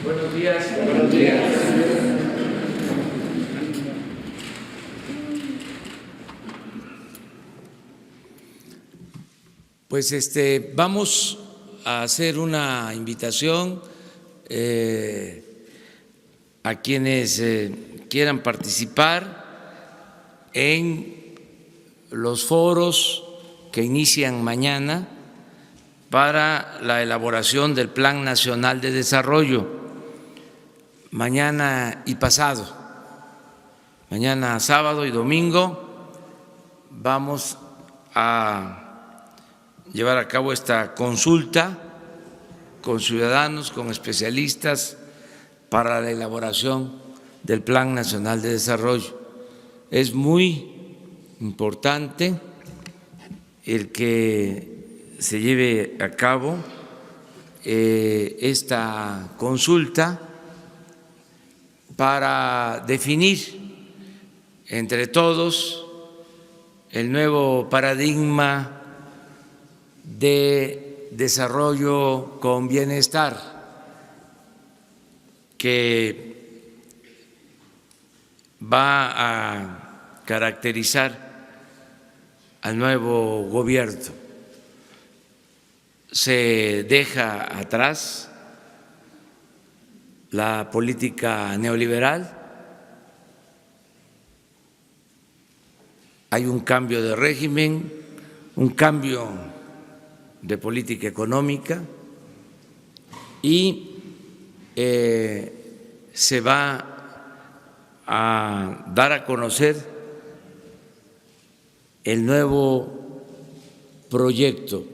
Buenos días. Buenos días. Pues vamos a hacer una invitación a quienes quieran participar en los foros que inician mañana para la elaboración del Plan Nacional de Desarrollo, mañana y pasado. Mañana sábado y domingo vamos a llevar a cabo esta consulta con ciudadanos, con especialistas para la elaboración del Plan Nacional de Desarrollo. Es muy importante el que se lleve a cabo esta consulta para definir entre todos el nuevo paradigma de desarrollo con bienestar que va a caracterizar al nuevo gobierno. Se deja atrás la política neoliberal, hay un cambio de régimen, un cambio de política económica y se va a dar a conocer el nuevo proyecto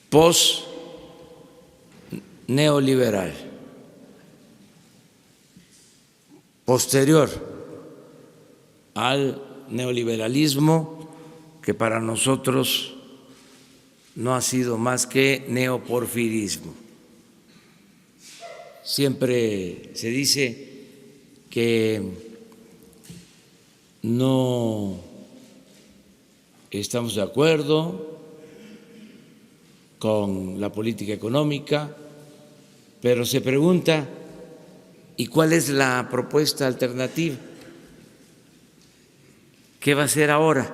post-neoliberal, posterior al neoliberalismo, que para nosotros no ha sido más que neoporfirismo. Siempre se dice que no estamos de acuerdo con la política económica, pero se pregunta, ¿y cuál es la propuesta alternativa? ¿Qué va a hacer ahora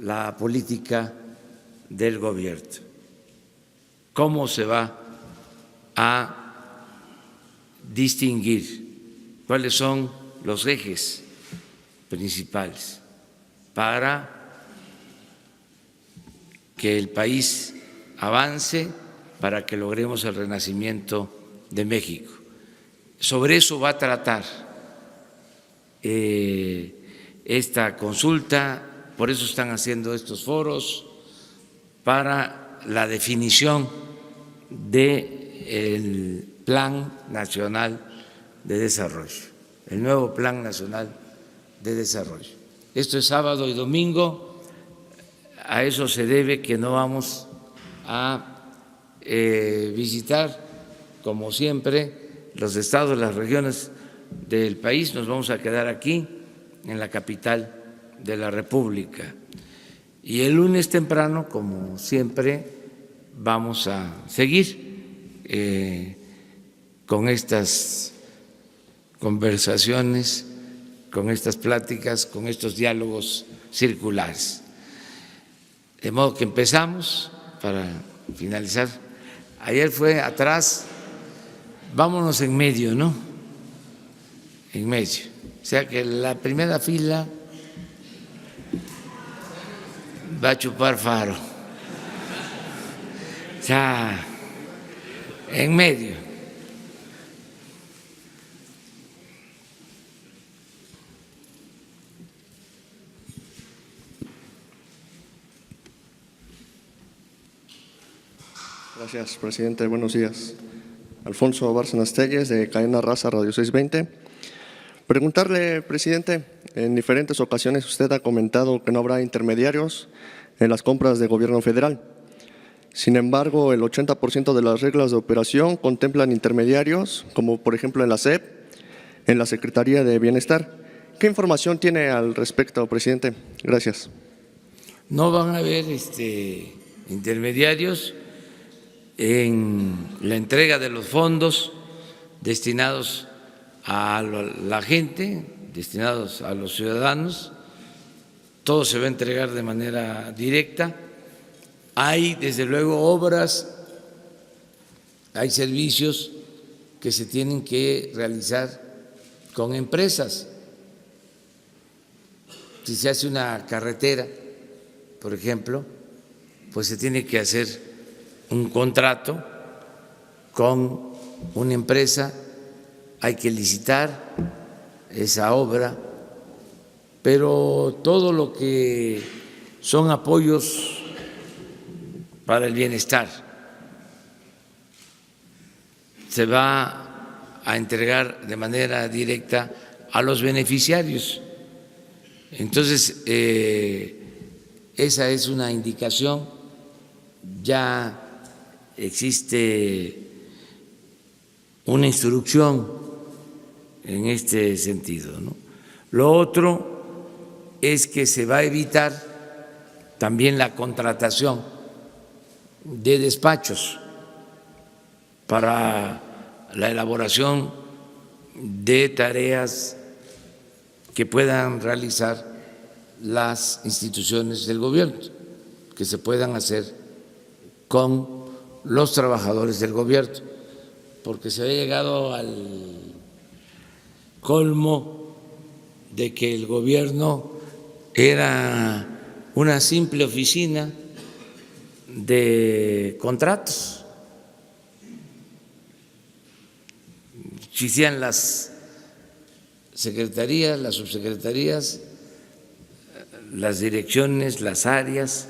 la política del gobierno? ¿Cómo se va a distinguir? ¿Cuáles son los ejes principales para que el país avance, para que logremos el renacimiento de México? Sobre eso va a tratar esta consulta, por eso están haciendo estos foros, para la definición del Plan Nacional de Desarrollo, el nuevo Plan Nacional de Desarrollo. Esto es sábado y domingo, a eso se debe que no vamos a visitar, como siempre, los estados, las regiones del país, nos vamos a quedar aquí en la capital de la República. Y el lunes temprano, como siempre, vamos a seguir con estas conversaciones, con estas pláticas, con estos diálogos circulares. De modo que empezamos, para finalizar, ayer fue atrás, vámonos en medio, ¿no? En medio. O sea que la primera fila va a chupar faro. O sea, en medio. Gracias, presidente. Buenos días. Alfonso Bárcenas Telles, de Cadena Raza, Radio 620. Preguntarle, presidente, en diferentes ocasiones usted ha comentado que no habrá intermediarios en las compras de gobierno federal. Sin embargo, el 80% de las reglas de operación contemplan intermediarios, como por ejemplo en la SEP, en la Secretaría de Bienestar. ¿Qué información tiene al respecto, presidente? Gracias. No van a haber intermediarios. en la entrega de los fondos destinados a la gente, destinados a los ciudadanos. Todo se va a entregar de manera directa. Hay, desde luego, obras, hay servicios que se tienen que realizar con empresas. Si se hace una carretera, por ejemplo, pues se tiene que hacer un contrato con una empresa, hay que licitar esa obra, pero todo lo que son apoyos para el bienestar se va a entregar de manera directa a los beneficiarios. Entonces, esa es una indicación, ya existe una instrucción en este sentido, ¿no? Lo otro es que se va a evitar también la contratación de despachos para la elaboración de tareas que puedan realizar las instituciones del gobierno, que se puedan hacer con los trabajadores del gobierno, porque se había llegado al colmo de que el gobierno era una simple oficina de contratos. Existían las secretarías, las subsecretarías, las direcciones, las áreas,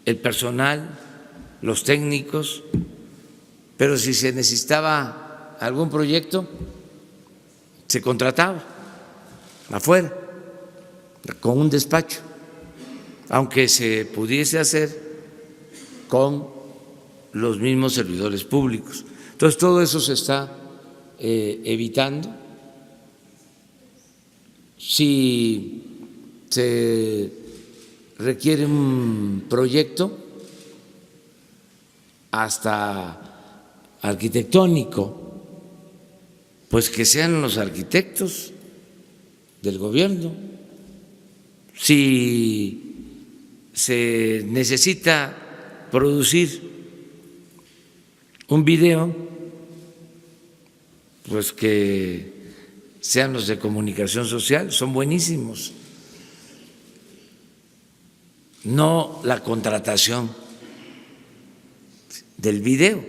el personal, los técnicos, pero si se necesitaba algún proyecto, se contrataba afuera, con un despacho, aunque se pudiese hacer con los mismos servidores públicos. Entonces, todo eso se está evitando. Si se requiere un proyecto, hasta arquitectónico, pues que sean los arquitectos del gobierno. Si se necesita producir un video, pues que sean los de comunicación social, son buenísimos. No la contratación del video,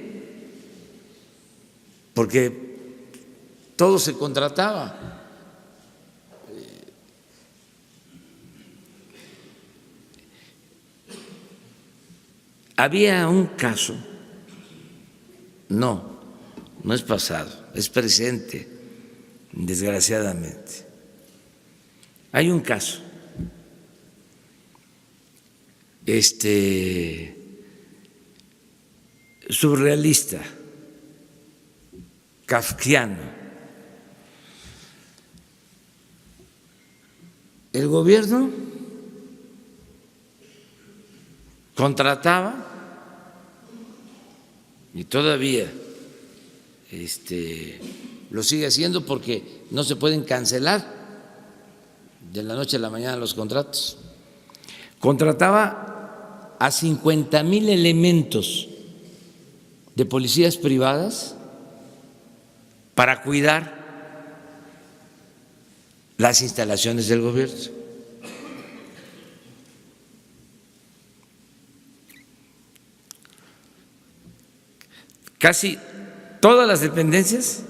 porque todo se contrataba. Había un caso, no es pasado, es presente, desgraciadamente. Hay un caso surrealista, kafkiano. El gobierno contrataba, y todavía lo sigue haciendo porque no se pueden cancelar de la noche a la mañana los contratos. Contrataba a 50,000 elementos de policías privadas para cuidar las instalaciones del gobierno. Casi todas las dependencias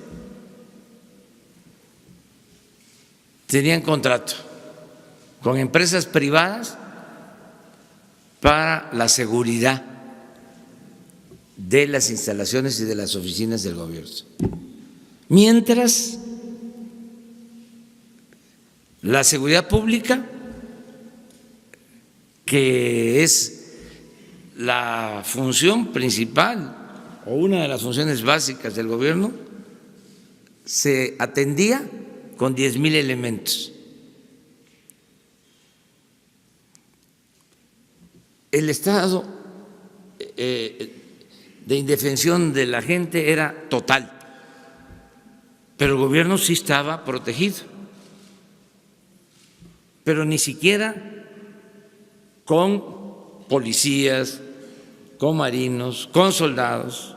tenían contrato con empresas privadas para la seguridad de las instalaciones y de las oficinas del gobierno. Mientras la seguridad pública, que es la función principal o una de las funciones básicas del gobierno, se atendía con 10,000 elementos. el estado de indefensión de la gente era total, pero el gobierno sí estaba protegido, pero ni siquiera con policías, con marinos, con soldados,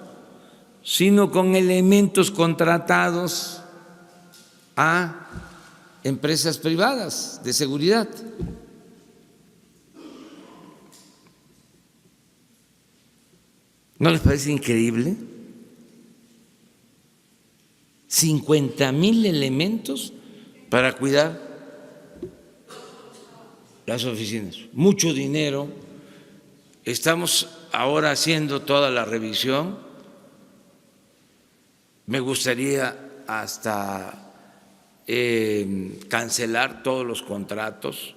sino con elementos contratados a empresas privadas de seguridad. ¿No les parece increíble? 50,000 elementos para cuidar las oficinas. Mucho dinero. Estamos ahora haciendo toda la revisión. Me gustaría hasta cancelar todos los contratos.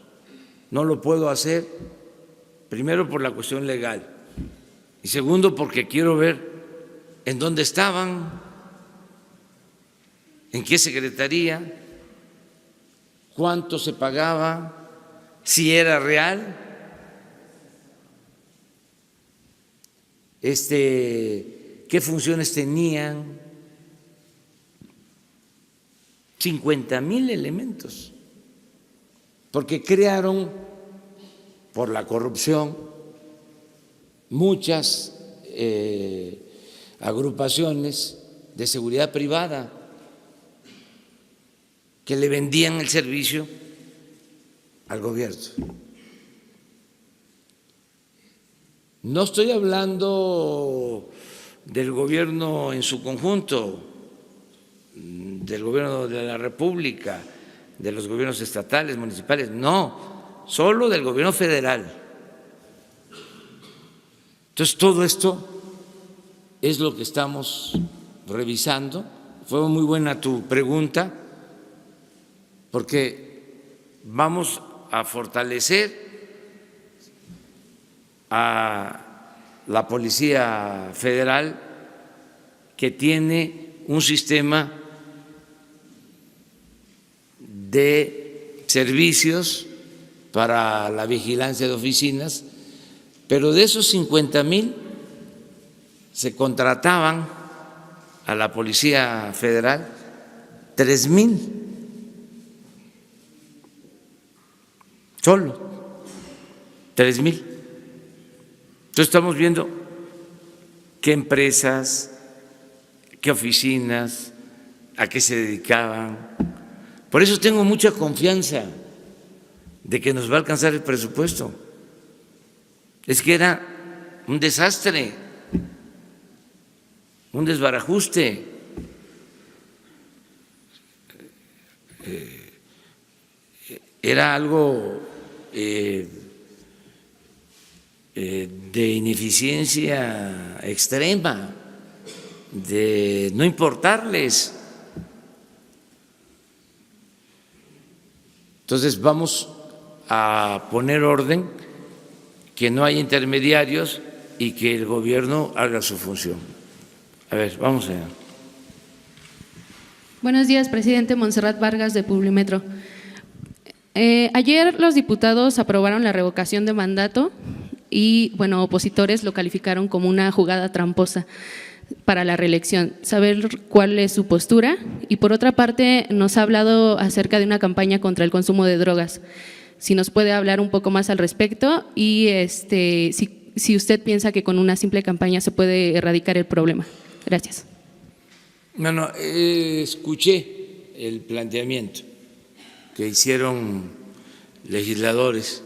No lo puedo hacer, primero por la cuestión legal y segundo porque quiero ver en dónde estaban, en qué secretaría, cuánto se pagaba, si era real, qué funciones tenían. 50,000 elementos, porque crearon por la corrupción muchas agrupaciones de seguridad privada que le vendían el servicio al gobierno. No estoy hablando del gobierno en su conjunto, del gobierno de la República, de los gobiernos estatales, municipales, no, solo del gobierno federal. Entonces, todo esto es lo que estamos revisando. Fue muy buena tu pregunta, porque vamos a fortalecer a la Policía Federal, que tiene un sistema de servicios para la vigilancia de oficinas, pero de esos 50,000 se contrataban a la Policía Federal 3,000, solo 3,000. Entonces estamos viendo qué empresas, qué oficinas, a qué se dedicaban. Por eso tengo mucha confianza de que nos va a alcanzar el presupuesto. Es que era un desastre, un desbarajuste. Era algo de ineficiencia extrema, de no importarles. Entonces vamos a poner orden, que no haya intermediarios y que el gobierno haga su función. A ver, vamos allá. Buenos días, presidente. Montserrat Vargas, de Publimetro. Ayer los diputados aprobaron la revocación de mandato y, bueno, opositores lo calificaron como una jugada tramposa para la reelección. Saber cuál es su postura. Y por otra parte, nos ha hablado acerca de una campaña contra el consumo de drogas. Si nos puede hablar un poco más al respecto y si usted piensa que con una simple campaña se puede erradicar el problema. Gracias. Bueno, escuché el planteamiento que hicieron legisladores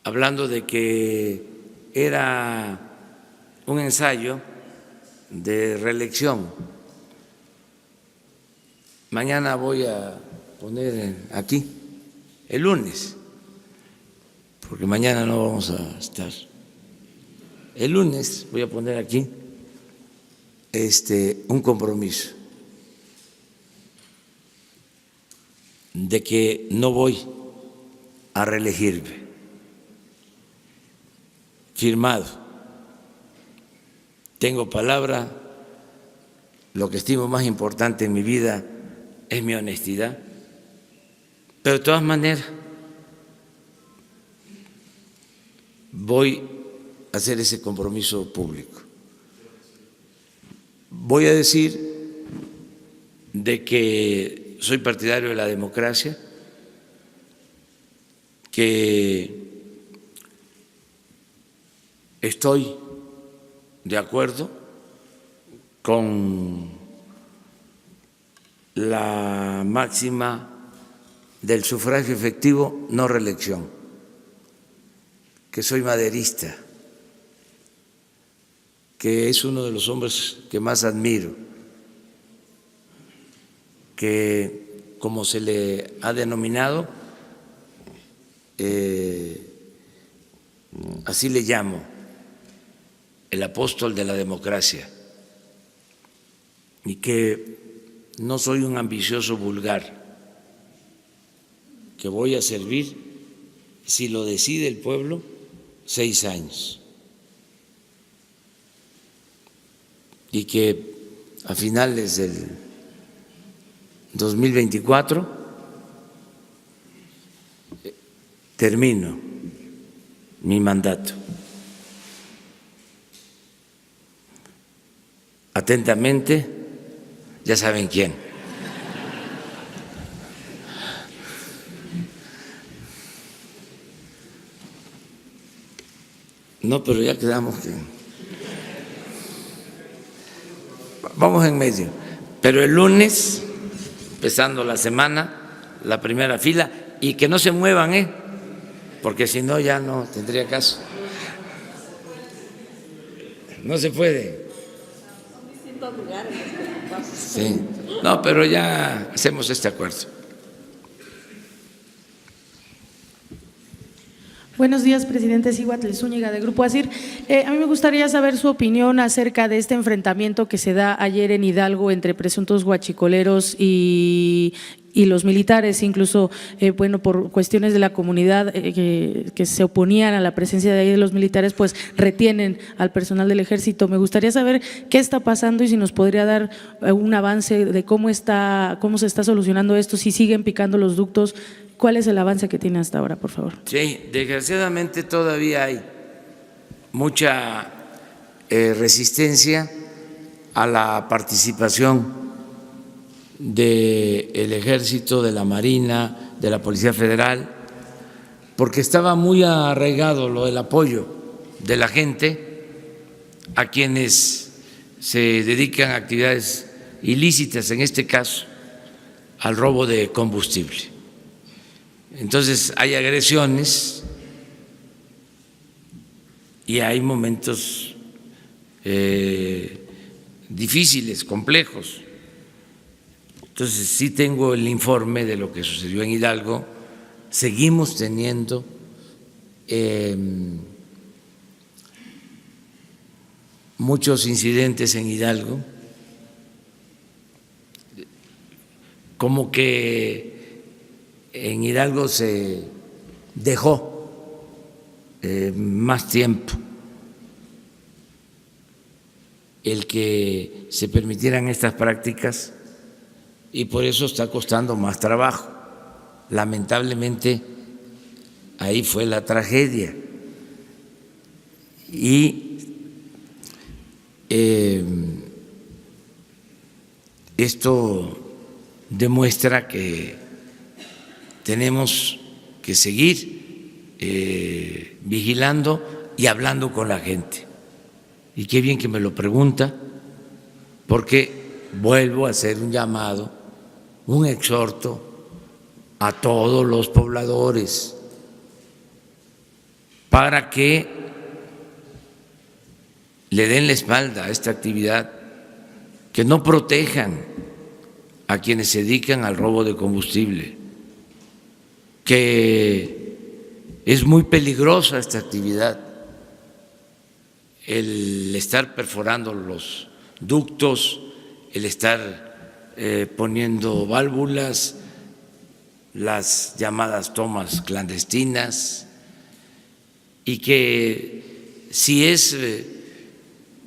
hablando de que era un ensayo de reelección. Mañana voy a poner aquí, el lunes, porque mañana no vamos a estar. El lunes voy a poner aquí un compromiso de que no voy a reelegirme, firmado. Tengo palabra, lo que estimo más importante en mi vida es mi honestidad, pero de todas maneras voy a hacer ese compromiso público. Voy a decir de que soy partidario de la democracia, que estoy de acuerdo con la máxima del sufragio efectivo, no reelección, que soy maderista, que es uno de los hombres que más admiro, que como se le ha denominado, así le llamo, el apóstol de la democracia, y que no soy un ambicioso vulgar, que voy a servir, si lo decide el pueblo, 6 años, y que a finales del 2024 termino mi mandato. Atentamente, ya saben quién. No, pero ya quedamos que vamos en medio. Pero el lunes, empezando la semana, la primera fila, y que no se muevan, porque si no ya no tendría caso. No se puede. Sí. No, pero ya hacemos este acuerdo. Buenos días, presidente. Cíhuatl Zúñiga, de Grupo ASIR. A mí me gustaría saber su opinión acerca de este enfrentamiento que se da ayer en Hidalgo entre presuntos huachicoleros y los militares, incluso, bueno, por cuestiones de la comunidad que se oponían a la presencia de ahí de los militares, pues retienen al personal del Ejército. Me gustaría saber qué está pasando y si nos podría dar un avance de cómo se está solucionando esto, si siguen picando los ductos. ¿Cuál es el avance que tiene hasta ahora, por favor? Sí, desgraciadamente todavía hay mucha resistencia a la participación del Ejército, de la Marina, de la Policía Federal, porque estaba muy arraigado lo del apoyo de la gente a quienes se dedican a actividades ilícitas, en este caso al robo de combustible. Entonces hay agresiones y hay momentos difíciles, complejos. Entonces sí tengo el informe de lo que sucedió en Hidalgo. Seguimos teniendo muchos incidentes en Hidalgo, como que en Hidalgo se dejó más tiempo el que se permitieran estas prácticas y por eso está costando más trabajo. Lamentablemente ahí fue la tragedia y esto demuestra que tenemos que seguir vigilando y hablando con la gente. Y qué bien que me lo pregunta, porque vuelvo a hacer un llamado, un exhorto a todos los pobladores para que le den la espalda a esta actividad, que no protejan a quienes se dedican al robo de combustible, que es muy peligrosa esta actividad, el estar perforando los ductos, el estar poniendo válvulas, las llamadas tomas clandestinas, y que si es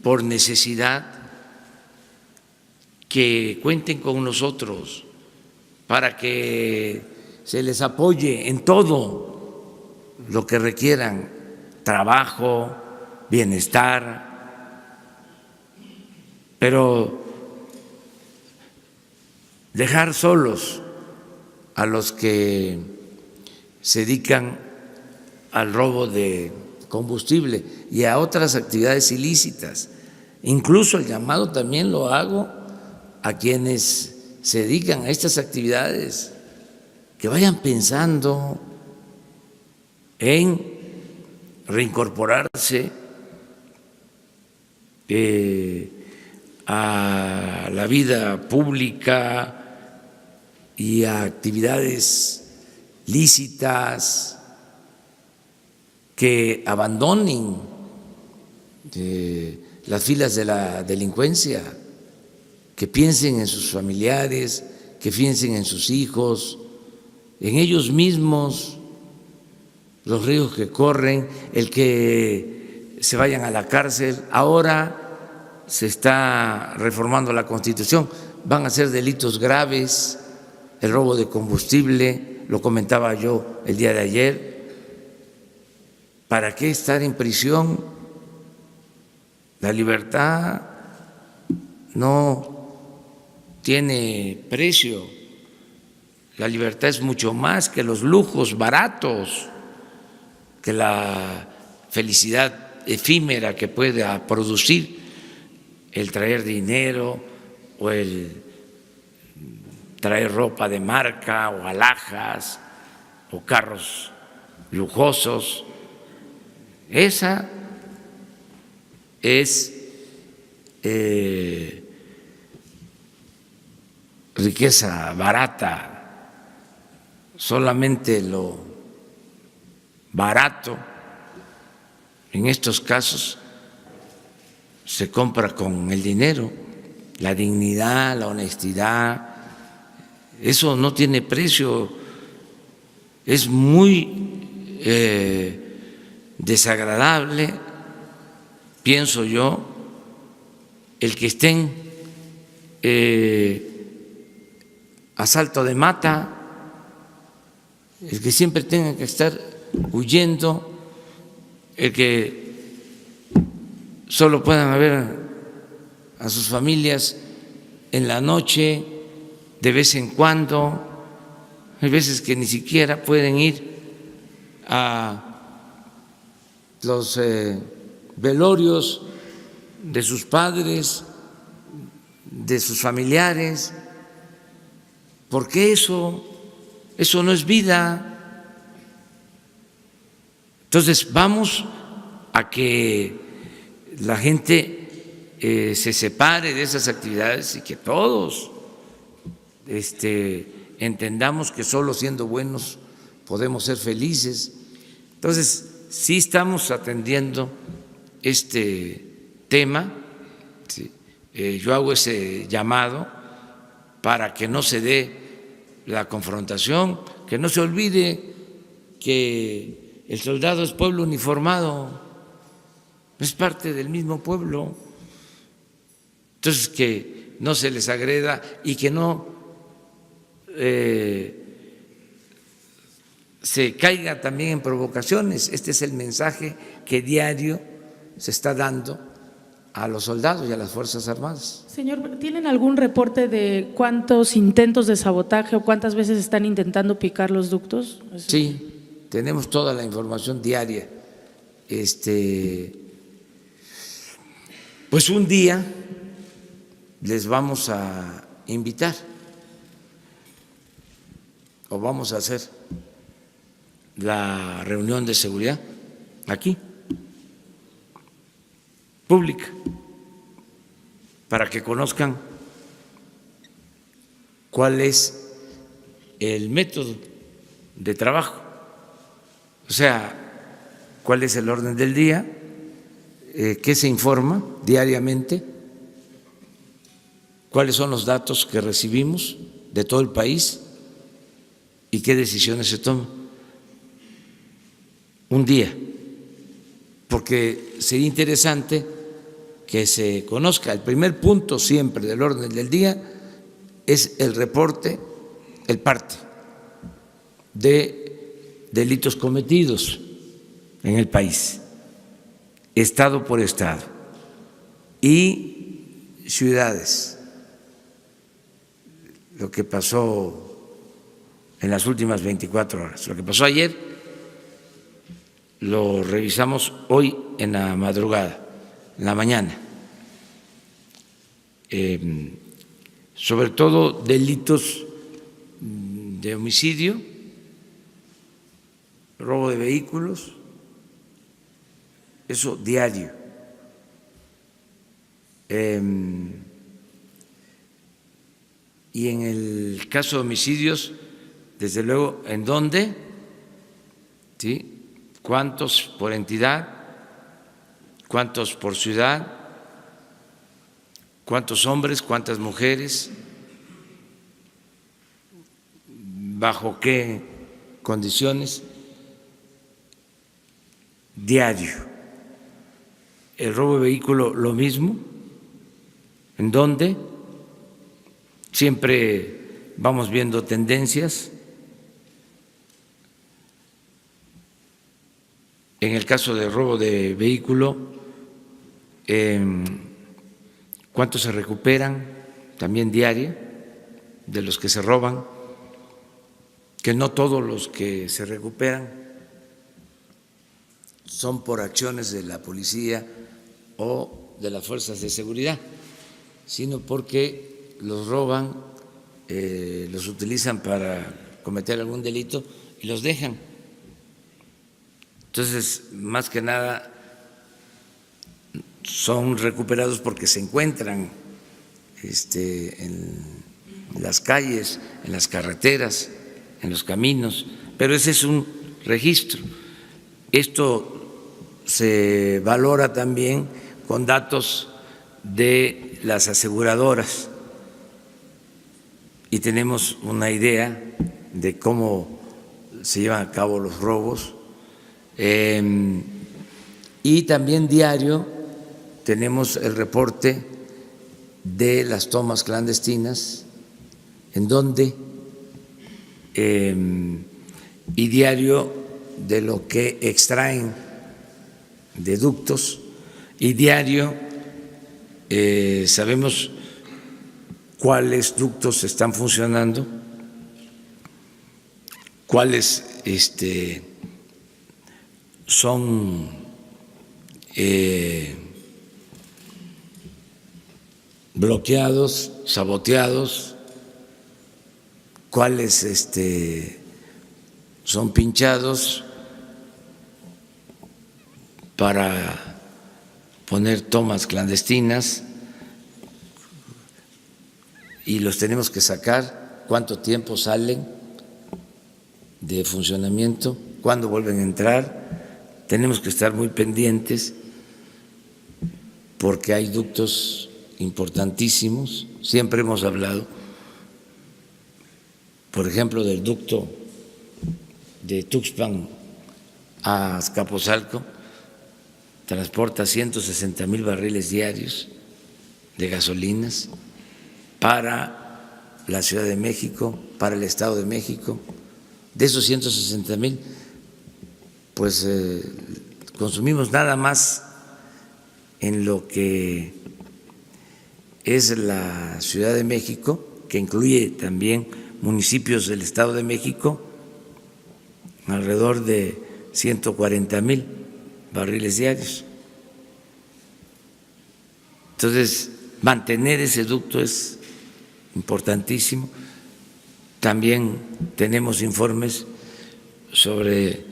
por necesidad, que cuenten con nosotros para que se les apoye en todo lo que requieran trabajo, bienestar, pero dejar solos a los que se dedican al robo de combustible y a otras actividades ilícitas. Incluso el llamado también lo hago a quienes se dedican a estas actividades, que vayan pensando en reincorporarse a la vida pública y a actividades lícitas, que abandonen las filas de la delincuencia, que piensen en sus familiares, que piensen en sus hijos, en ellos mismos, los riesgos que corren, el que se vayan a la cárcel. Ahora se está reformando la Constitución, van a ser delitos graves, el robo de combustible, lo comentaba yo el día de ayer. ¿Para qué estar en prisión? La libertad no tiene precio. La libertad es mucho más que los lujos baratos, que la felicidad efímera que pueda producir el traer dinero o el traer ropa de marca o alhajas o carros lujosos. Esa es riqueza barata. Solamente lo barato en estos casos se compra con el dinero, la dignidad, la honestidad. Eso no tiene precio. Es muy desagradable, pienso yo, el que estén a salto de mata, el que siempre tengan que estar huyendo, el que solo puedan ver a sus familias en la noche, de vez en cuando. Hay veces que ni siquiera pueden ir a los velorios de sus padres, de sus familiares, porque eso no es vida. Entonces vamos a que la gente se separe de esas actividades y que todos entendamos que solo siendo buenos podemos ser felices. Entonces, sí estamos atendiendo este tema. Sí. Yo hago ese llamado para que no se dé la confrontación, que no se olvide que el soldado es pueblo uniformado, es parte del mismo pueblo. Entonces, que no se les agreda y que no se caiga también en provocaciones. Este es el mensaje que diario se está dando a los soldados y a las Fuerzas Armadas. Señor, ¿tienen algún reporte de cuántos intentos de sabotaje o cuántas veces están intentando picar los ductos? Sí, tenemos toda la información diaria. Pues un día les vamos a invitar o vamos a hacer la reunión de seguridad aquí, pública, para que conozcan cuál es el método de trabajo, o sea, cuál es el orden del día, qué se informa diariamente, cuáles son los datos que recibimos de todo el país y qué decisiones se toman. Un día, porque sería interesante que se conozca. El primer punto siempre del orden del día es el reporte, el parte de delitos cometidos en el país. estado por estado, y ciudades. Lo que pasó en las últimas 24 horas, lo que pasó ayer, lo revisamos hoy en la madrugada, en la mañana. Sobre todo delitos de homicidio, robo de vehículos, eso diario. Y en el caso de homicidios, desde luego, ¿en dónde? ¿Sí? ¿Cuántos por entidad? ¿Cuántos por ciudad? ¿Cuántos hombres? ¿Cuántas mujeres? ¿Bajo qué condiciones? Diario. El robo de vehículo, lo mismo. ¿En dónde? Siempre vamos viendo tendencias. En el caso de robo de vehículo, ¿cuántos se recuperan? También diario, de los que se roban, que no todos los que se recuperan son por acciones de la policía o de las fuerzas de seguridad, sino porque los roban, los utilizan para cometer algún delito y los dejan. Entonces, más que nada, son recuperados porque se encuentran en las calles, en las carreteras, en los caminos, pero ese es un registro. Esto se valora también con datos de las aseguradoras y tenemos una idea de cómo se llevan a cabo los robos. Y también diario tenemos el reporte de las tomas clandestinas, en donde, y diario de lo que extraen de ductos, y diario sabemos cuáles ductos están funcionando, cuáles son bloqueados, saboteados, cuáles son pinchados para poner tomas clandestinas y los tenemos que sacar, cuánto tiempo salen de funcionamiento, cuándo vuelven a entrar. Tenemos que estar muy pendientes porque hay ductos importantísimos. Siempre hemos hablado, por ejemplo, del ducto de Tuxpan a Azcapotzalco, transporta 160,000 barriles diarios de gasolinas para la Ciudad de México, para el Estado de México. De esos 160,000, pues consumimos nada más en lo que es la Ciudad de México, que incluye también municipios del Estado de México, alrededor de 140,000 barriles diarios. Entonces, mantener ese ducto es importantísimo. También tenemos informes sobre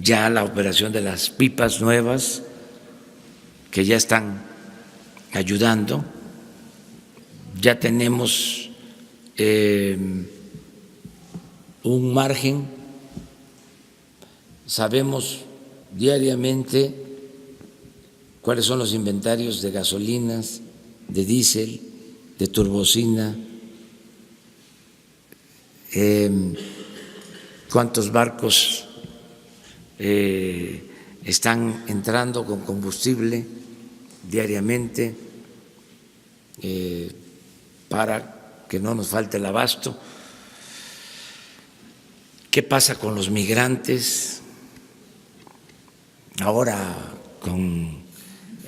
ya la operación de las pipas nuevas que ya están ayudando. Ya tenemos un margen, sabemos diariamente cuáles son los inventarios de gasolinas, de diésel, de turbocina, cuántos barcos están entrando con combustible diariamente para que no nos falte el abasto. ¿Qué pasa con los migrantes? Ahora con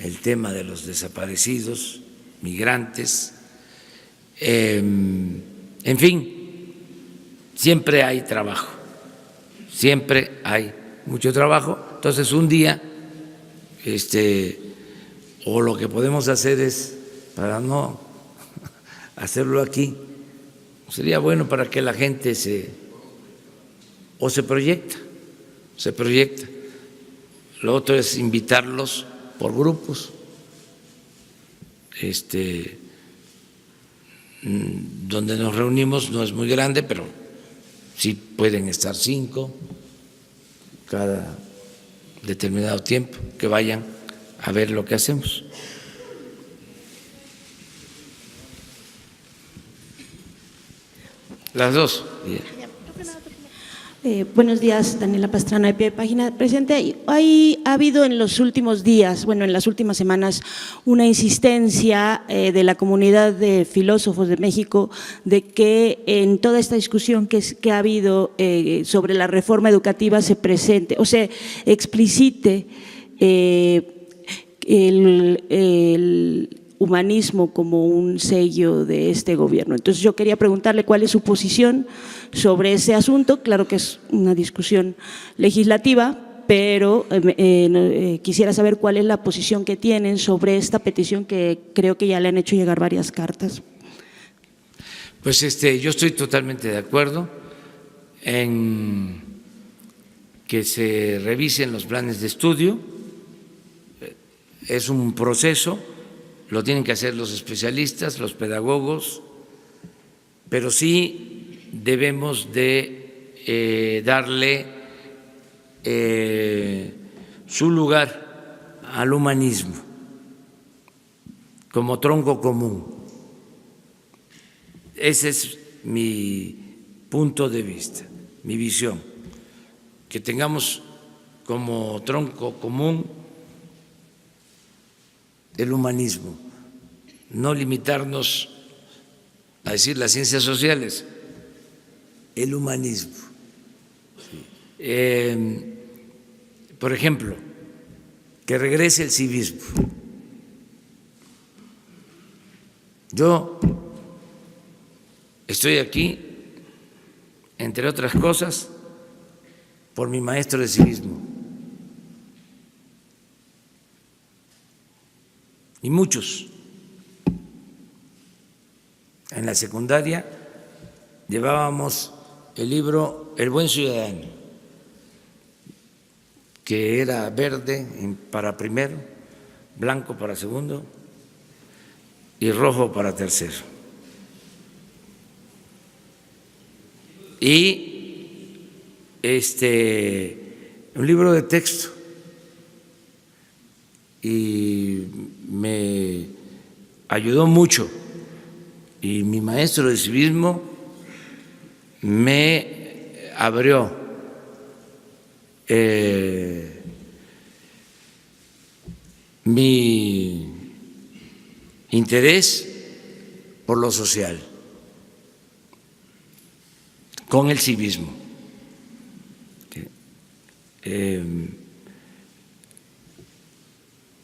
el tema de los desaparecidos, migrantes, en fin, siempre hay trabajo, siempre hay mucho trabajo. Entonces un día, o lo que podemos hacer es, para no hacerlo aquí, sería bueno para que la gente se proyecta. Lo otro es invitarlos por grupos, donde nos reunimos no es muy grande, pero sí pueden estar 5 cada determinado tiempo, que vayan a ver lo que hacemos. Las dos. Buenos días, Daniela Pastrana, de pie de página. Presidente, ha habido en los últimos días, bueno, en las últimas semanas, una insistencia de la comunidad de filósofos de México de que en toda esta discusión que ha habido sobre la reforma educativa se presente, o sea, explicite el humanismo como un sello de este gobierno. Entonces yo quería preguntarle cuál es su posición sobre ese asunto. Claro que es una discusión legislativa, pero quisiera saber cuál es la posición que tienen sobre esta petición que creo que ya le han hecho llegar varias cartas. Pues yo estoy totalmente de acuerdo en que se revisen los planes de estudio. Es un proceso, lo tienen que hacer los especialistas, los pedagogos, pero sí debemos de darle su lugar al humanismo como tronco común. Ese es mi punto de vista, mi visión, que tengamos como tronco común el humanismo, no limitarnos a decir las ciencias sociales, el humanismo. Por ejemplo, que regrese el civismo. Yo estoy aquí, entre otras cosas, por mi maestro de civismo. Y muchos en la secundaria llevábamos el libro El buen ciudadano, que era verde para primero, blanco para segundo y rojo para tercero. Y un libro de texto, y me ayudó mucho, y mi maestro de civismo me abrió mi interés por lo social con el civismo.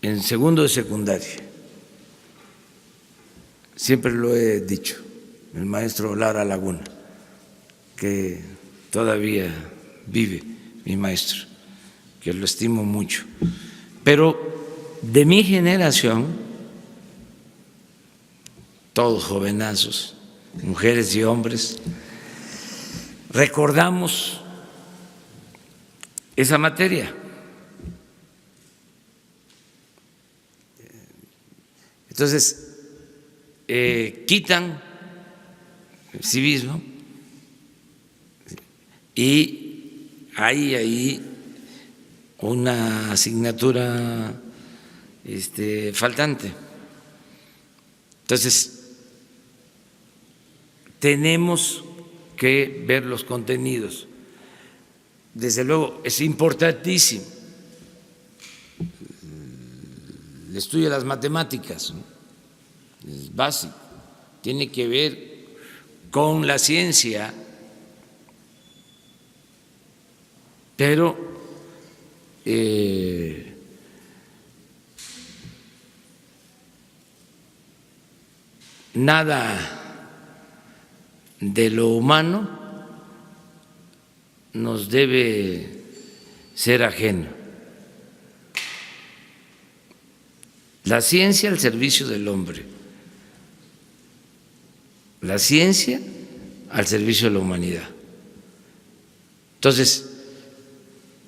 En segundo de secundaria, siempre lo he dicho, el maestro Lara Laguna, que todavía vive, mi maestro, que lo estimo mucho, pero de mi generación, todos jovenazos, mujeres y hombres, recordamos esa materia. Entonces, quitan el civismo y hay ahí una asignatura faltante. Entonces, tenemos que ver los contenidos. Desde luego, es importantísimo el estudio de las matemáticas, ¿no? Es básico, tiene que ver con la ciencia, pero nada de lo humano nos debe ser ajeno. La ciencia al servicio del hombre, la ciencia al servicio de la humanidad. Entonces,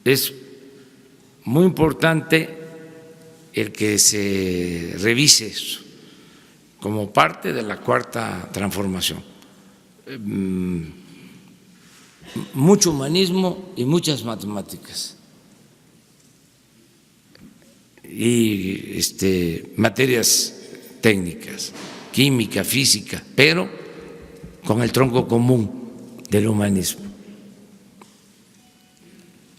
es muy importante el que se revise eso como parte de la cuarta transformación. Mucho humanismo y muchas matemáticas y materias técnicas, química, física, pero con el tronco común del humanismo.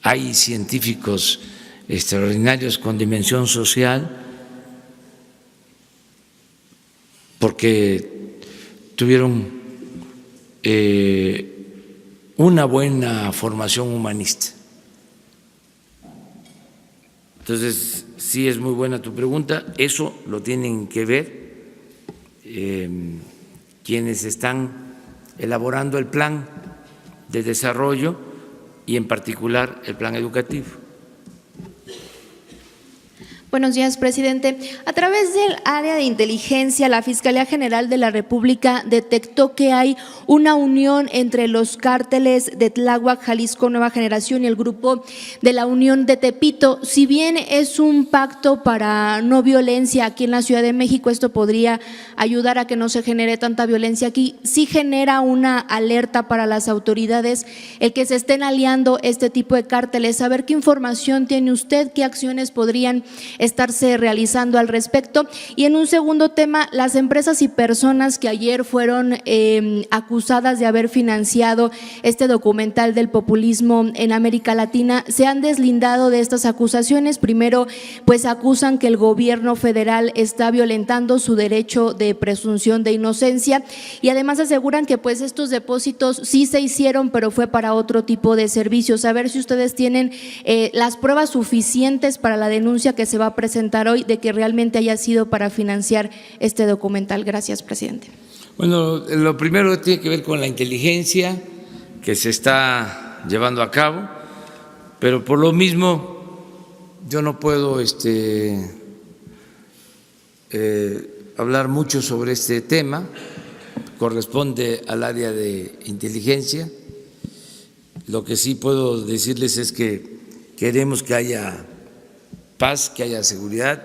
Hay científicos extraordinarios con dimensión social porque tuvieron una buena formación humanista. Entonces, sí es muy buena tu pregunta, eso lo tienen que ver quienes están elaborando el plan de desarrollo y en particular el plan educativo. Buenos días, presidente. A través del área de inteligencia, la Fiscalía General de la República detectó que hay una unión entre los cárteles de Tláhuac, Jalisco Nueva Generación y el grupo de la Unión de Tepito. Si bien es un pacto para no violencia aquí en la Ciudad de México, esto podría ayudar a que no se genere tanta violencia aquí, sí genera una alerta para las autoridades el que se estén aliando este tipo de cárteles. A ver qué información tiene usted, qué acciones podrían estarse realizando al respecto. Y en un segundo tema, las empresas y personas que ayer fueron acusadas de haber financiado este documental del populismo en América Latina se han deslindado de estas acusaciones. Primero, pues acusan que el gobierno federal está violentando su derecho de presunción de inocencia y además aseguran que pues estos depósitos sí se hicieron, pero fue para otro tipo de servicios. A ver si ustedes tienen las pruebas suficientes para la denuncia que se va a presentar hoy de que realmente haya sido para financiar este documental. Gracias, presidente. Bueno, lo primero tiene que ver con la inteligencia que se está llevando a cabo, pero por lo mismo yo no puedo hablar mucho sobre este tema, corresponde al área de inteligencia. Lo que sí puedo decirles es que queremos que haya paz, que haya seguridad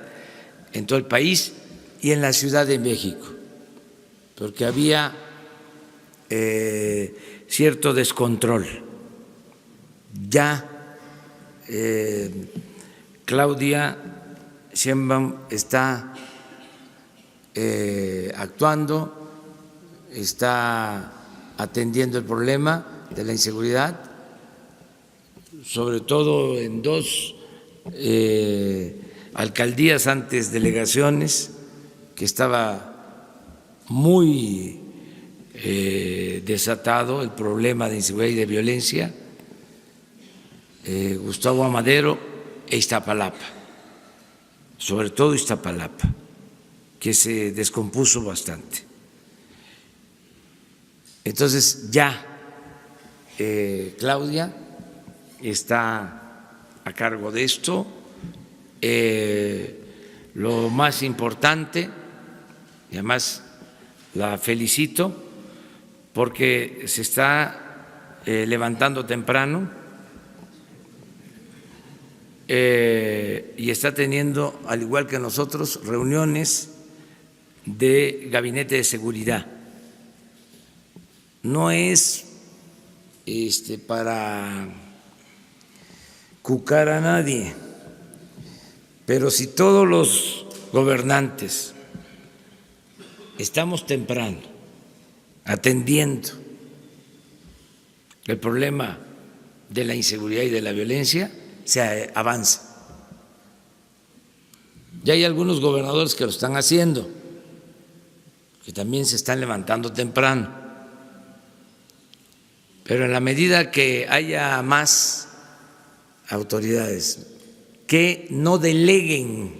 en todo el país y en la Ciudad de México, porque había cierto descontrol. Ya Claudia Sheinbaum está actuando, está atendiendo el problema de la inseguridad, sobre todo en dos alcaldías, antes delegaciones, que estaba muy desatado el problema de inseguridad y de violencia, Gustavo Amadero e Iztapalapa, sobre todo Iztapalapa, que se descompuso bastante. Entonces ya Claudia está a cargo de esto. Lo más importante, y además la felicito porque se está levantando temprano y está teniendo, al igual que nosotros, reuniones de gabinete de seguridad. No es para cucar a nadie, pero si todos los gobernantes estamos temprano atendiendo el problema de la inseguridad y de la violencia, se avanza. Ya hay algunos gobernadores que lo están haciendo, que también se están levantando temprano, pero en la medida que haya más autoridades que no deleguen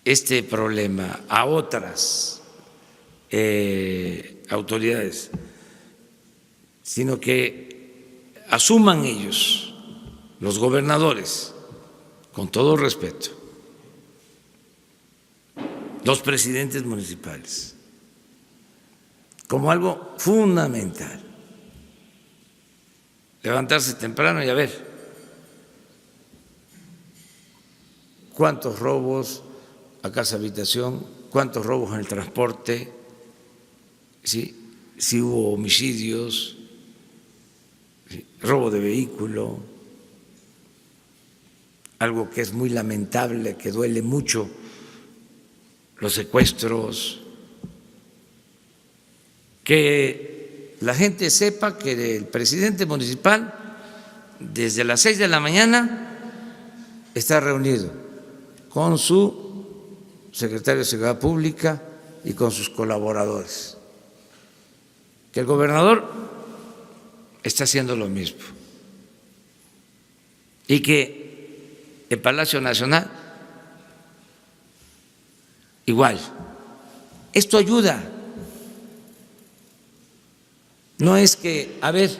este problema a otras autoridades, sino que asuman ellos, los gobernadores, con todo respeto, los presidentes municipales, como algo fundamental. Levantarse temprano y a ver cuántos robos a casa habitación, cuántos robos en el transporte, si hubo homicidios, robo de vehículo, algo que es muy lamentable, que duele mucho, los secuestros, que la gente sepa que el presidente municipal desde las 6 de la mañana está reunido con su secretario de Seguridad Pública y con sus colaboradores, que el gobernador está haciendo lo mismo y que el Palacio Nacional igual. Esto ayuda. No es que, a ver,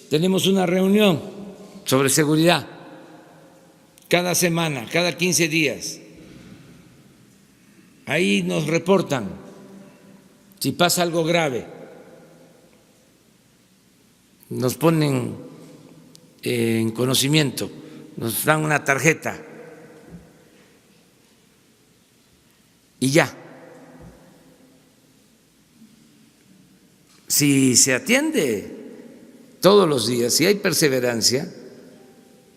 tenemos una reunión sobre seguridad cada semana, cada 15 días. Ahí nos reportan si pasa algo grave, nos ponen en conocimiento, nos dan una tarjeta y ya. Si se atiende todos los días, si hay perseverancia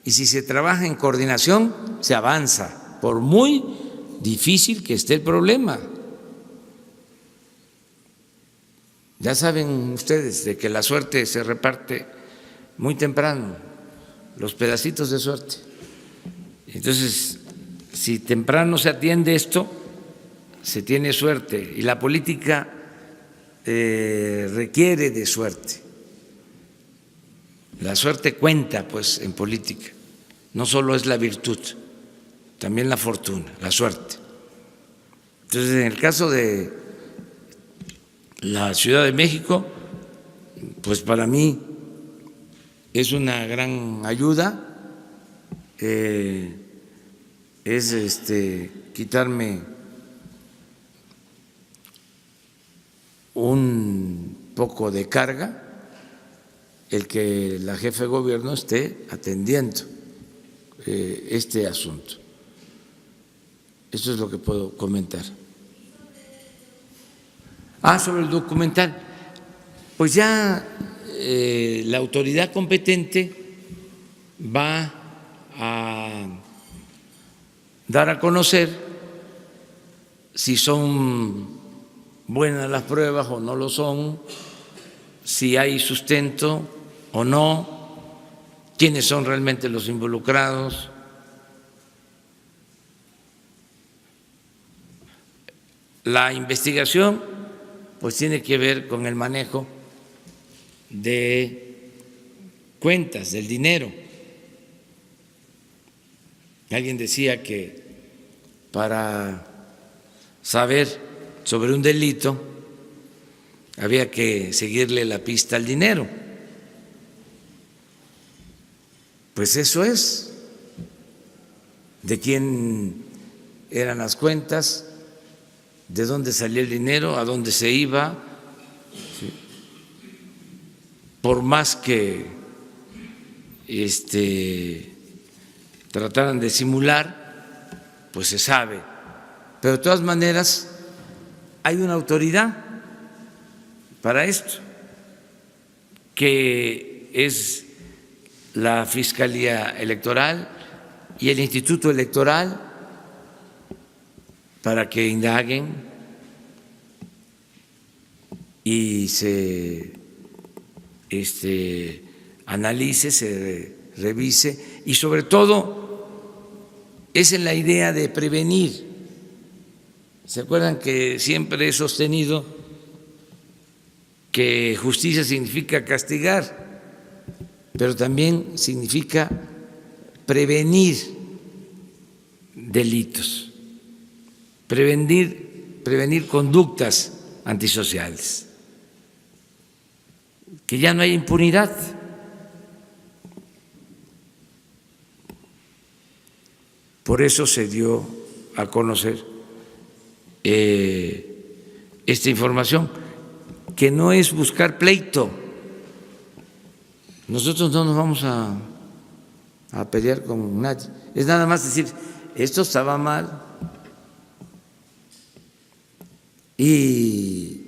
y si se trabaja en coordinación, se avanza, por muy difícil que esté el problema. Ya saben ustedes de que la suerte se reparte muy temprano, los pedacitos de suerte. Entonces, si temprano se atiende esto, se tiene suerte, y la política requiere de suerte. La suerte cuenta, pues, en política. No solo es la virtud, también la fortuna, la suerte. Entonces, en el caso de la Ciudad de México, pues para mí es una gran ayuda, es quitarme un poco de carga el que la jefa de gobierno esté atendiendo este asunto. Eso es lo que puedo comentar. Sobre el documental, pues ya la autoridad competente va a dar a conocer si son buenas las pruebas o no lo son, si hay sustento o no, quiénes son realmente los involucrados. La investigación pues tiene que ver con el manejo de cuentas, del dinero. Alguien decía que para saber sobre un delito había que seguirle la pista al dinero. Pues eso es, de quién eran las cuentas, de dónde salía el dinero, a dónde se iba. ¿Sí? Por más que trataran de simular, pues se sabe. Pero de todas maneras hay una autoridad para esto, que es la Fiscalía Electoral y el Instituto Electoral, para que indaguen y se analice, se revise, y sobre todo es en la idea de prevenir. ¿Se acuerdan que siempre he sostenido que justicia significa castigar, pero también significa prevenir delitos, prevenir conductas antisociales, que ya no hay impunidad. Por eso se dio a conocer esta información, que no es buscar pleito. Nosotros no nos vamos a pelear con nadie. Es nada más decir, esto estaba mal y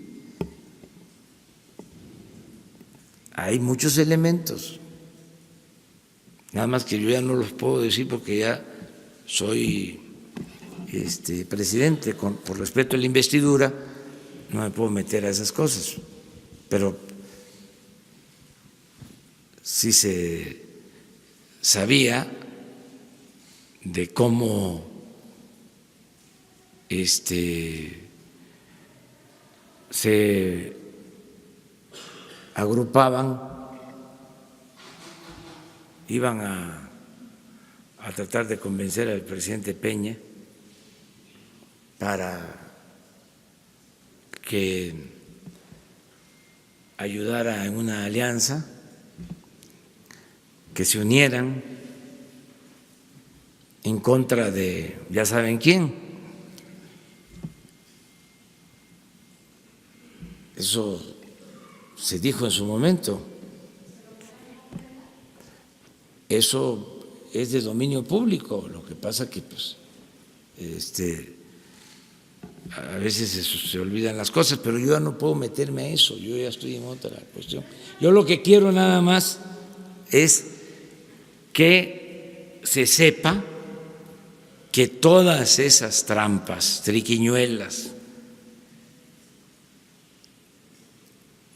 hay muchos elementos, nada más que yo ya no los puedo decir porque ya soy presidente, por respeto a la investidura, no me puedo meter a esas cosas, pero sí se sabía de cómo se agrupaban, iban a tratar de convencer al presidente Peña para que ayudara en una alianza, que se unieran en contra de ya saben quién. Eso se dijo en su momento. Eso es de dominio público. Lo que pasa que pues a veces se olvidan las cosas, pero yo ya no puedo meterme a eso, yo ya estoy en otra cuestión. Yo lo que quiero nada más es que se sepa que todas esas trampas, triquiñuelas,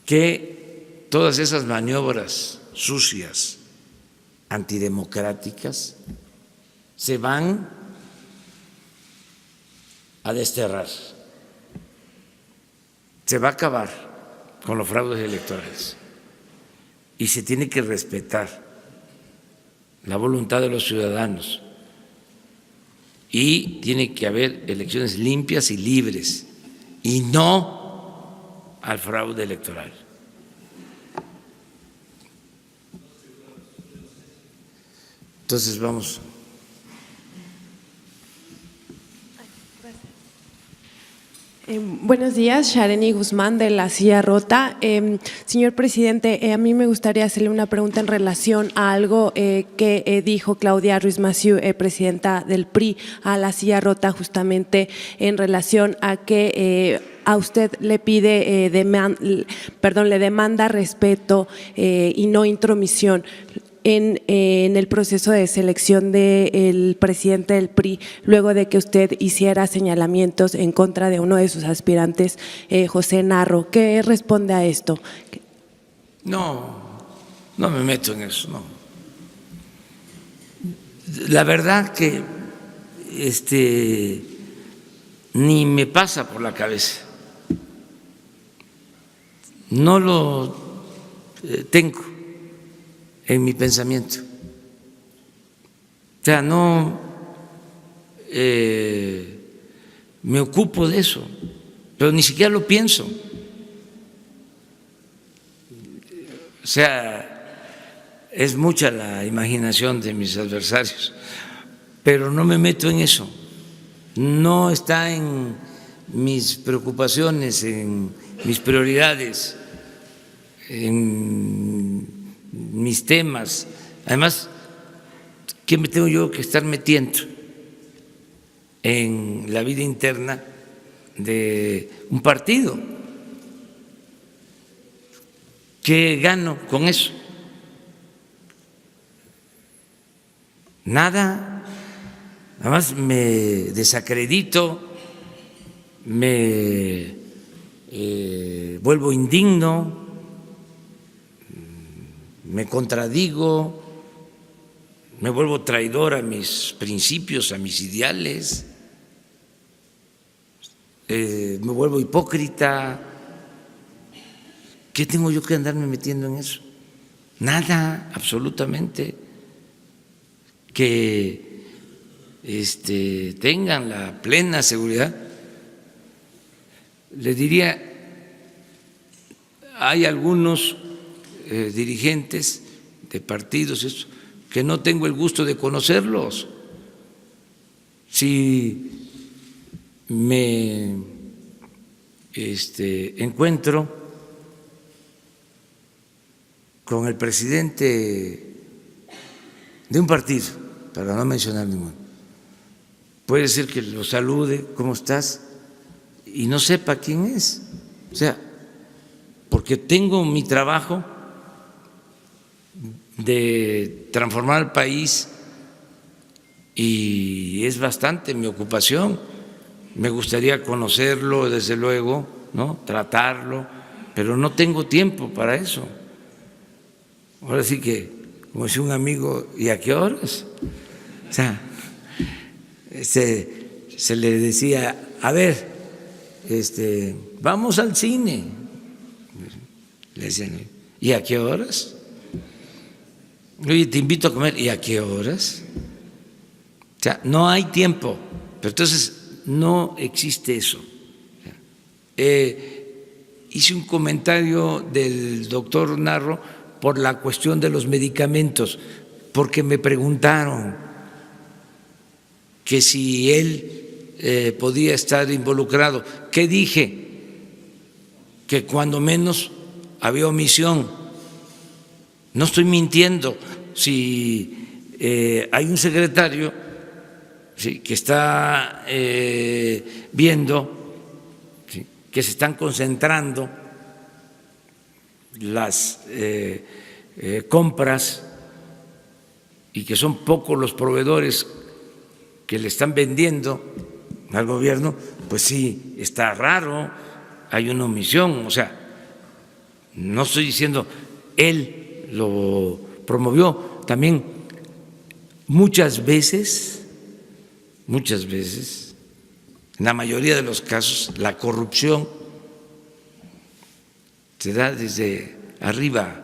que todas esas maniobras sucias, antidemocráticas, se van a desterrar. Se va a acabar con los fraudes electorales y se tiene que respetar la voluntad de los ciudadanos y tiene que haber elecciones limpias y libres y no al fraude electoral. Entonces vamos. Buenos días, Shareni Guzmán de La Silla Rota. Señor presidente, a mí me gustaría hacerle una pregunta en relación a algo que dijo Claudia Ruiz Massieu, presidenta del PRI, a La Silla Rota, justamente en relación a que a usted le pide, le demanda respeto y no intromisión en el proceso de selección del presidente del PRI, luego de que usted hiciera señalamientos en contra de uno de sus aspirantes, José Narro. ¿Qué responde a esto? No me meto en eso, no. La verdad que ni me pasa por la cabeza. No lo tengo en mi pensamiento. O sea, no me ocupo de eso, pero ni siquiera lo pienso. O sea, es mucha la imaginación de mis adversarios, pero no me meto en eso. No está en mis preocupaciones, en mis prioridades, en mis temas. Además, ¿qué me tengo yo que estar metiendo en la vida interna de un partido? ¿Qué gano con eso? Nada. Además me desacredito, me vuelvo indigno, me contradigo, me vuelvo traidor a mis principios, a mis ideales, me vuelvo hipócrita. ¿Qué tengo yo que andarme metiendo en eso? Nada, absolutamente. Que tengan la plena seguridad. Le diría, hay algunos dirigentes de partidos que no tengo el gusto de conocerlos. Si me encuentro con el presidente de un partido, para no mencionar ninguno, puede ser que lo salude, ¿cómo estás? Y no sepa quién es. O sea, porque tengo mi trabajo de transformar el país y es bastante mi ocupación. Me gustaría conocerlo, desde luego, ¿no? Tratarlo, pero no tengo tiempo para eso. Ahora sí que, como decía un amigo, ¿y a qué horas? O sea, se le decía, a ver, vamos al cine. Le decían, ¿y a qué horas? Oye, te invito a comer, ¿y a qué horas? O sea, no hay tiempo, pero entonces no existe eso. Hice un comentario del doctor Narro por la cuestión de los medicamentos, porque me preguntaron que si él podía estar involucrado. ¿Qué dije? Que cuando menos había omisión. No estoy mintiendo. Si hay un secretario que está viendo que se están concentrando las compras y que son pocos los proveedores que le están vendiendo al gobierno, pues sí, está raro, hay una omisión. O sea, no estoy diciendo él lo promovió, también muchas veces, en la mayoría de los casos, la corrupción se da desde arriba.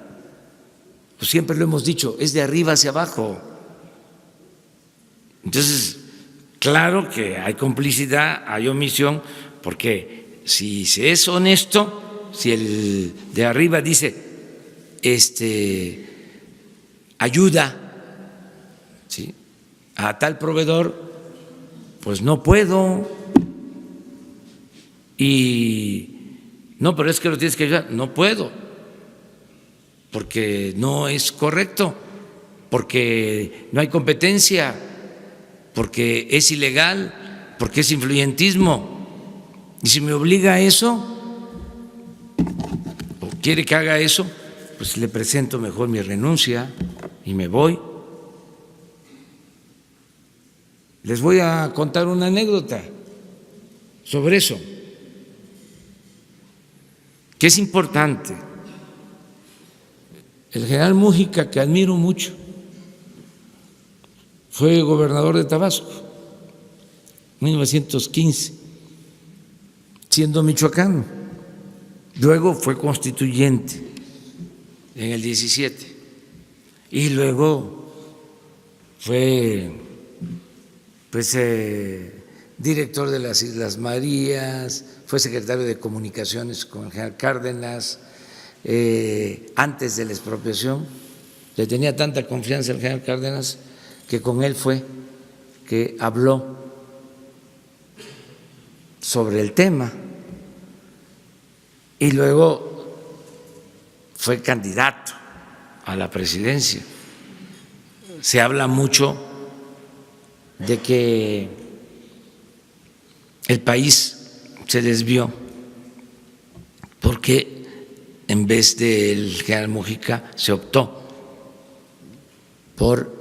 Pues siempre lo hemos dicho, es de arriba hacia abajo. Entonces, claro que hay complicidad, hay omisión, porque si se es honesto, si el de arriba dice ayuda, ¿sí?, a tal proveedor, pues no puedo. Y no, pero es que lo tienes que ayudar. No puedo, porque no es correcto, porque no hay competencia, porque es ilegal, porque es influyentismo. Y si me obliga a eso, o quiere que haga eso, pues le presento mejor mi renuncia y me voy. Les voy a contar una anécdota sobre eso, que es importante. El general Mújica, que admiro mucho, fue gobernador de Tabasco en 1915, siendo michoacano. Luego fue constituyente en el 17 y luego fue director de las Islas Marías, fue secretario de Comunicaciones con el general Cárdenas. Antes de la expropiación, le tenía tanta confianza el general Cárdenas que con él fue que habló sobre el tema y luego fue candidato a la presidencia. Se habla mucho de que el país se desvió porque en vez del general Mújica se optó por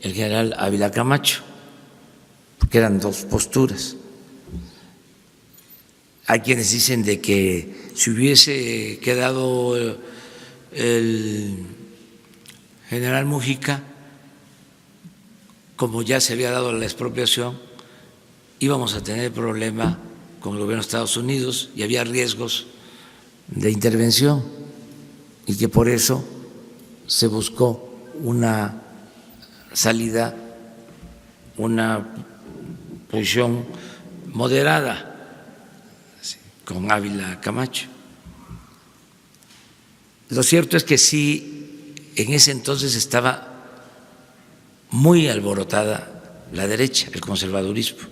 el general Ávila Camacho, porque eran dos posturas. Hay quienes dicen de que si hubiese quedado el general Mújica, como ya se había dado la expropiación, íbamos a tener problema con el gobierno de Estados Unidos y había riesgos de intervención y que por eso se buscó una salida una posición moderada con Ávila Camacho. Lo cierto es que sí, en ese entonces estaba muy alborotada la derecha, el conservadurismo.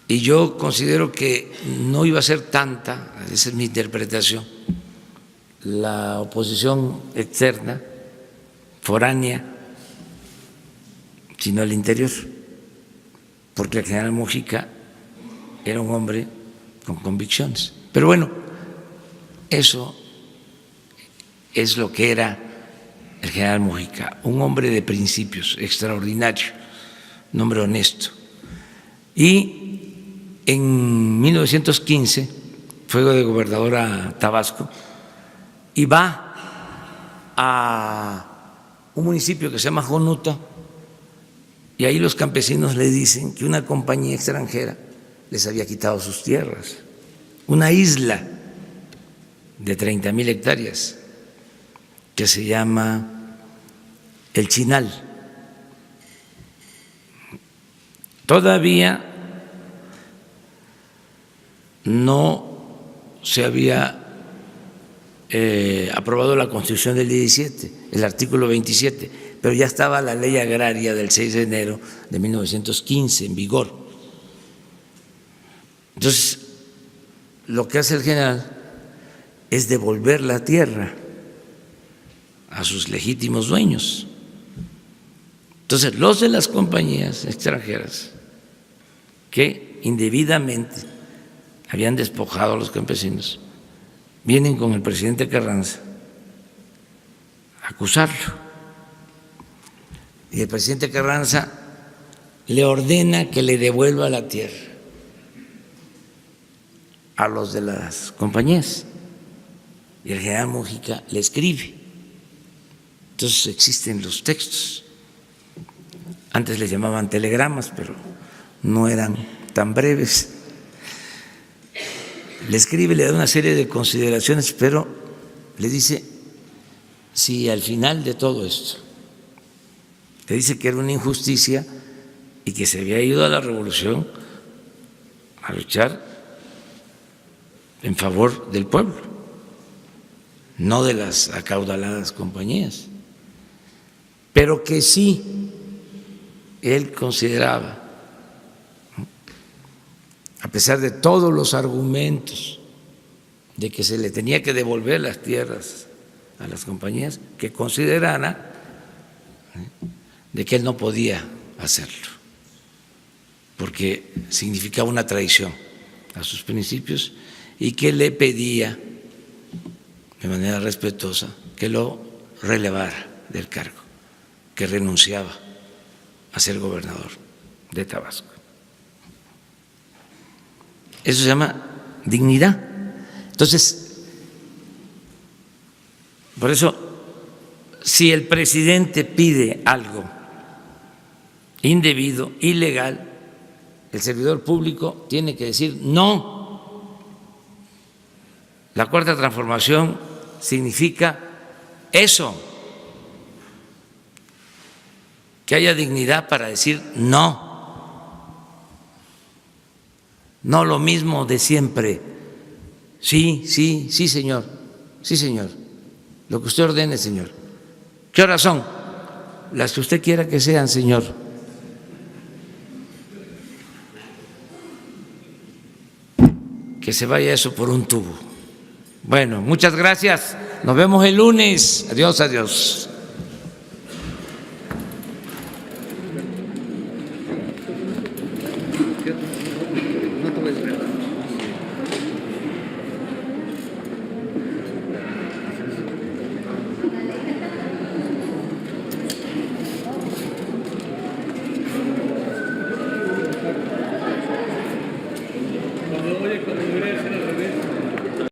Y yo considero que no iba a ser tanta, esa es mi interpretación, la oposición externa, foránea, sino al interior, porque el general Mujica era un hombre con convicciones. Pero bueno, eso es lo que era el general Mujica, un hombre de principios, extraordinario, un hombre honesto. Y en 1915 fue de gobernador a Tabasco y va a un municipio que se llama Jonuta, y ahí los campesinos le dicen que una compañía extranjera les había quitado sus tierras, una isla de 30,000 hectáreas que se llama El Chinal. Todavía no se había aprobado la Constitución del 17, el artículo 27, pero ya estaba la ley agraria del 6 de enero de 1915 en vigor. Entonces, lo que hace el general es devolver la tierra a sus legítimos dueños. Entonces, los de las compañías extranjeras que indebidamente habían despojado a los campesinos vienen con el presidente Carranza a acusarlo. Y el presidente Carranza le ordena que le devuelva la tierra a los de las compañías. Y el general Mujica le escribe. Entonces existen los textos. Antes les llamaban telegramas, pero no eran tan breves. Le escribe, le da una serie de consideraciones, pero le dice, si al final de todo esto, le dice que era una injusticia y que se había ido a la revolución a luchar en favor del pueblo, no de las acaudaladas compañías, pero que sí él consideraba, a pesar de todos los argumentos de que se le tenía que devolver las tierras a las compañías, que considerara de que él no podía hacerlo, porque significaba una traición a sus principios, y que le pedía de manera respetuosa que lo relevara del cargo, que renunciaba a ser gobernador de Tabasco. Eso se llama dignidad. Entonces, por eso, si el presidente pide algo indebido, ilegal, el servidor público tiene que decir no. La Cuarta Transformación significa eso, que haya dignidad para decir no, no lo mismo de siempre, sí, sí, sí señor, lo que usted ordene, señor. ¿Qué horas son? Las que usted quiera que sean, señor. Que se vaya eso por un tubo. Bueno, muchas gracias. Nos vemos el lunes. Adiós, adiós.